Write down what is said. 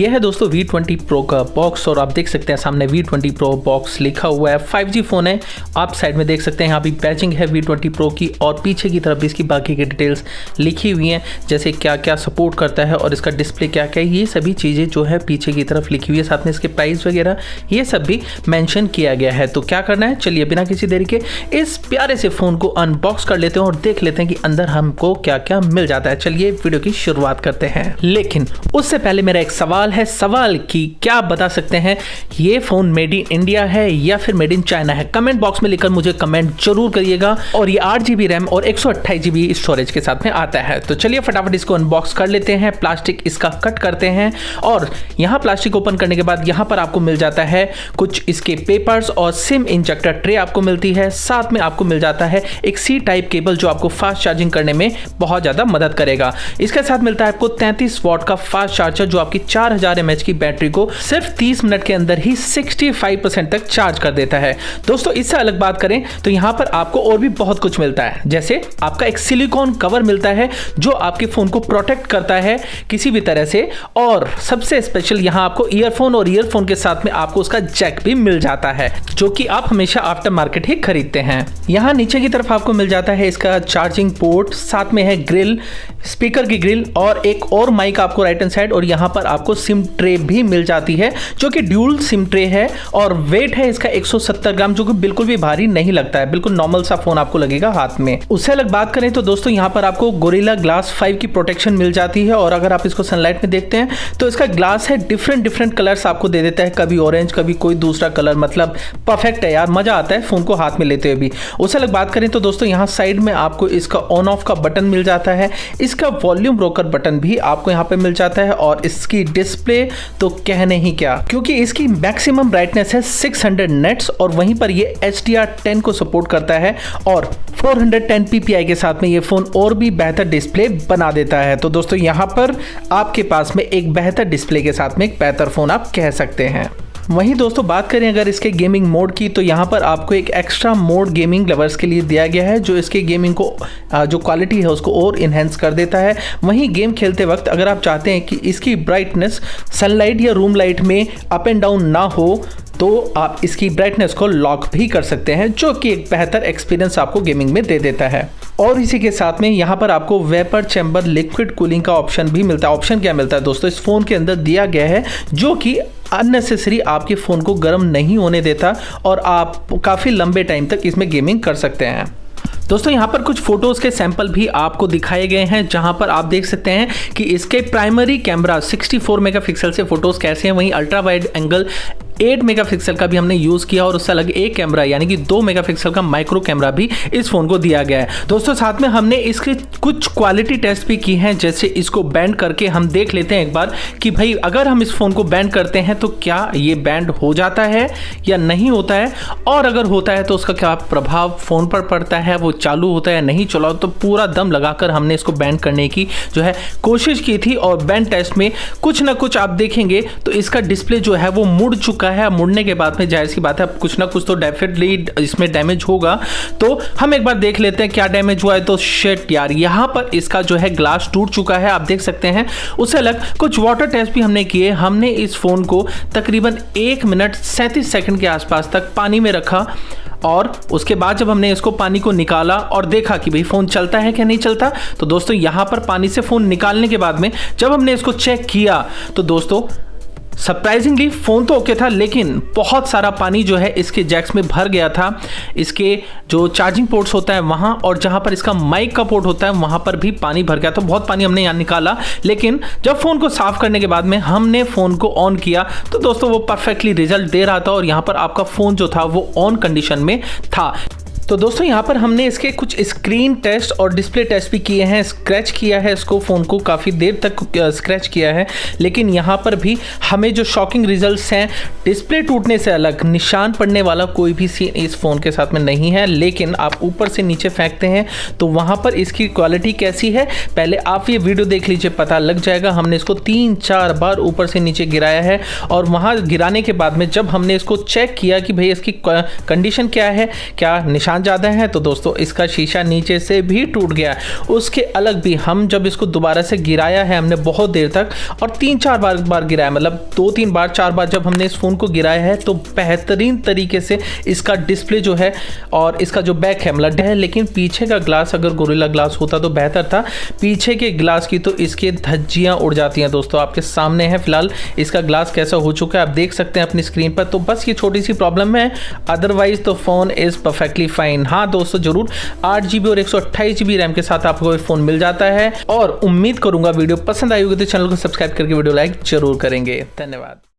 ये है दोस्तों V20 Pro का बॉक्स और आप देख सकते हैं सामने V20 Pro बॉक्स लिखा हुआ है। 5G फ़ोन है, आप साइड में देख सकते हैं यहाँ भी पैचिंग है V20 Pro की और पीछे की तरफ भी इसकी बाकी की डिटेल्स लिखी हुई हैं, जैसे क्या क्या सपोर्ट करता है और इसका डिस्प्ले क्या क्या है, ये सभी चीज़ें जो है पीछे की तरफ लिखी हुई है। साथ में इसके प्राइस वगैरह ये सब भी मेंशन किया गया है। तो क्या करना है, चलिए बिना किसी देरी के इस प्यारे से फ़ोन को अनबॉक्स कर लेते हैं और देख लेते हैं कि अंदर हमको क्या क्या मिल जाता है। चलिए वीडियो की शुरुआत करते हैं, लेकिन उससे पहले मेरा एक सवाल है। सवाल की क्या आप बता सकते हैं ये फ़ोन मेड इन इंडिया है या फिर मेड इन चाइना है? कमेंट बॉक्स में लिखकर मुझे कमेंट जरूर करिएगा। और ये 8GB रैम और 128GB स्टोरेज के साथ में आता है। तो चलिए फटाफट इसको अनबॉक्स कर लेते हैं। प्लास्टिक इसका कट करते हैं और यहाँ प्लास्टिक ओपन करने के बाद यहाँ पर आपको मिल जाता है कुछ इसके पेपर्स और सिम इंजेक्टर ट्रे आपको मिलती है। साथ में आपको मिल जाता है एक C टाइप केबल जो आपको फास्ट चार्जिंग करने में बहुत ज़्यादा मदद करेगा। इसके साथ मिलता है आपको 33 वॉट का फास्ट चार्जर जो आपकी 4000 mAh की बैटरी को सिर्फ 30 मिनट के अंदर ही 65% तक चार्ज कर देता है। दोस्तों इससे अलग बात करें तो यहाँ पर आपको और भी बहुत कुछ मिलता है, जैसे आपका एक सिलिकॉन कवर मिलता है जो आपके फ़ोन को प्रोटेक्ट करता है किसी भी तरह से। और सबसे स्पेशल यहाँ आपको ईयरफोन और ईयरफोन के साथ में आपको उसका जैक भी मिल जाता है जो कि आप हमेशा आफ्टर मार्केट ही खरीदते हैं। यहाँ नीचे की तरफ आपको मिल जाता है इसका चार्जिंग पोर्ट, साथ में है ग्रिल, स्पीकर की ग्रिल और एक और माइक आपको राइट हैंड साइड। और यहाँ पर आपको सिम ट्रे भी मिल जाती है जो कि ड्यूल सिम ट्रे है और वेट है इसका 170 ग्राम जो कि बिल्कुल भी भारी नहीं लगता है, बिल्कुल नॉर्मल सा फोन आपको लगेगा हाथ में। उससे अलग बात करें तो दोस्तों यहाँ पर आपको गोरिल्ला ग्लास 5 की प्रोटेक्शन मिल जाती है। और अगर आप इसको सनलाइट में देखते हैं तो इसका ग्लास है डिफरेंट कलर्स आपको दे देता है, कभी ऑरेंज कभी कोई दूसरा कलर, मतलब परफेक्ट है यार, मजा आता है फोन को हाथ में लेते हुए भी। उससे अलग बात करें तो दोस्तों यहाँ साइड में आपको इसका ऑन ऑफ का बटन मिल जाता है, इसका वॉल्यूम रोकर बटन भी आपको यहाँ पे मिल जाता है। और इसकी डिस्प्ले तो कहने ही क्या, क्योंकि इसकी मैक्सिमम ब्राइटनेस है 600 नेट्स और वहीं पर ये HDR10 को सपोर्ट करता है और 410 ppi के साथ में ये फोन और भी बेहतर डिस्प्ले बना देता है। तो दोस्तों यहाँ पर आपके पास में एक बेहतर डिस्प्ले के साथ में एक बेहतर फोन आप कह सकते हैं। वहीं दोस्तों बात करें अगर इसके गेमिंग मोड की तो यहाँ पर आपको एक एक्स्ट्रा मोड गेमिंग लवर्स के लिए दिया गया है जो इसके गेमिंग को जो क्वालिटी है उसको और इन्हेंस कर देता है। वहीं गेम खेलते वक्त अगर आप चाहते हैं कि इसकी ब्राइटनेस सनलाइट या रूम लाइट में अप एंड डाउन ना हो तो आप इसकी ब्राइटनेस को लॉक भी कर सकते हैं जो कि एक बेहतर एक्सपीरियंस आपको गेमिंग में दे देता है। और इसी के साथ में यहाँ पर आपको वेपर चैम्बर लिक्विड कूलिंग का ऑप्शन भी मिलता है। ऑप्शन क्या मिलता है दोस्तों, इस फ़ोन के अंदर दिया गया है जो कि अननेसेसरी आपके फ़ोन को गर्म नहीं होने देता और आप काफ़ी लंबे टाइम तक इसमें गेमिंग कर सकते हैं। दोस्तों यहाँ पर कुछ फोटोज़ के सैंपल भी आपको दिखाए गए हैं जहाँ पर आप देख सकते हैं कि इसके प्राइमरी कैमरा 64 मेगापिक्सल से फ़ोटोज़ कैसे हैं। वहीं अल्ट्रा वाइड एंगल 8 मेगापिक्सल का भी हमने यूज़ किया और उससे अलग एक कैमरा यानी कि 2 मेगापिक्सल का माइक्रो कैमरा भी इस फ़ोन को दिया गया है। दोस्तों साथ में हमने इसके कुछ क्वालिटी टेस्ट भी की हैं, जैसे इसको बैंड करके हम देख लेते हैं एक बार कि भाई अगर हम इस फ़ोन को बैंड करते हैं तो क्या ये बैंड हो जाता है या नहीं होता है, और अगर होता है तो उसका क्या प्रभाव फ़ोन पर पड़ता है, वो चालू होता है नहीं चला। तो पूरा दम लगाकर हमने इसको बैंड करने की जो है कोशिश की थी और बैंड टेस्ट में कुछ ना कुछ आप देखेंगे तो इसका डिस्प्ले जो है वो मुड़ चुका है। मुड़ने के बाद में जाहिर सी बात है कुछ ना कुछ तो डेफिनेटली इसमें डैमेज होगा। तो हम एक बार देख लेते हैं क्या डैमेज हुआ है। तो शिट यार, यहाँ पर इसका जो है ग्लास टूट चुका है, आप देख सकते हैं। उससे अलग कुछ वाटर टेस्ट भी हमने किए। हमने इस फोन को तकरीबन 1 मिनट 37 सेकंड के आसपास तक पानी में रखा और उसके बाद जब हमने इसको पानी को निकाला और देखा कि भाई फ़ोन चलता है क्या नहीं चलता, तो दोस्तों यहाँ पर पानी से फ़ोन निकालने के बाद में जब हमने इसको चेक किया तो दोस्तों सरप्राइजिंगली फ़ोन तो ओके था, लेकिन बहुत सारा पानी जो है इसके जैक्स में भर गया था। इसके जो चार्जिंग पोर्ट्स होता है वहाँ और जहाँ पर इसका माइक का पोर्ट होता है वहाँ पर भी पानी भर गया था। बहुत पानी हमने यहाँ निकाला, लेकिन जब फ़ोन को साफ़ करने के बाद में हमने फ़ोन को ऑन किया तो दोस्तों वो परफेक्टली रिजल्ट दे रहा था और यहाँ पर आपका फ़ोन जो था वो ऑन कंडीशन में था। तो दोस्तों यहाँ पर हमने इसके कुछ स्क्रीन टेस्ट और डिस्प्ले टेस्ट भी किए हैं। स्क्रैच किया है इसको, फ़ोन को काफ़ी देर तक स्क्रैच किया है, लेकिन यहाँ पर भी हमें जो शॉकिंग रिजल्ट्स हैं, डिस्प्ले टूटने से अलग निशान पड़ने वाला कोई भी सीन इस फ़ोन के साथ में नहीं है। लेकिन आप ऊपर से नीचे फेंकते हैं तो वहाँ पर इसकी क्वालिटी कैसी है पहले आप ये वीडियो देख लीजिए, पता लग जाएगा। हमने इसको 3-4 बार ऊपर से नीचे गिराया है और वहाँ गिराने के बाद में जब हमने इसको चेक किया कि भाई इसकी कंडीशन क्या है, क्या निशान नुकसान ज़्यादा है तो दोस्तों इसका शीशा नीचे से भी टूट गया। उसके अलग भी हम जब इसको दोबारा से गिराया है हमने बहुत देर तक और 3-4 बार गिराया, मतलब 2-3 बार 4 बार जब हमने इस फ़ोन को गिराया है तो बेहतरीन तरीके से इसका डिस्प्ले जो है और इसका जो बैक है मतलब है, लेकिन पीछे का ग्लास अगर गोरिल्ला ग्लास होता तो बेहतर था। पीछे के ग्लास की तो इसके धज्जियाँ उड़ जाती हैं। दोस्तों आपके सामने है फिलहाल इसका ग्लास कैसा हो चुका है, आप देख सकते हैं अपनी स्क्रीन पर। तो बस ये छोटी सी प्रॉब्लम है, अदरवाइज तो फ़ोन इज़ परफेक्टली फाइन। हाँ दोस्तों ज़रूर 8GB और 128GB रैम के साथ आपको ये फ़ोन मिल जाता है और उम्मीद करूंगा वीडियो पसंद आई होगी तो चैनल को सब्सक्राइब करके वीडियो लाइक जरूर करेंगे। धन्यवाद।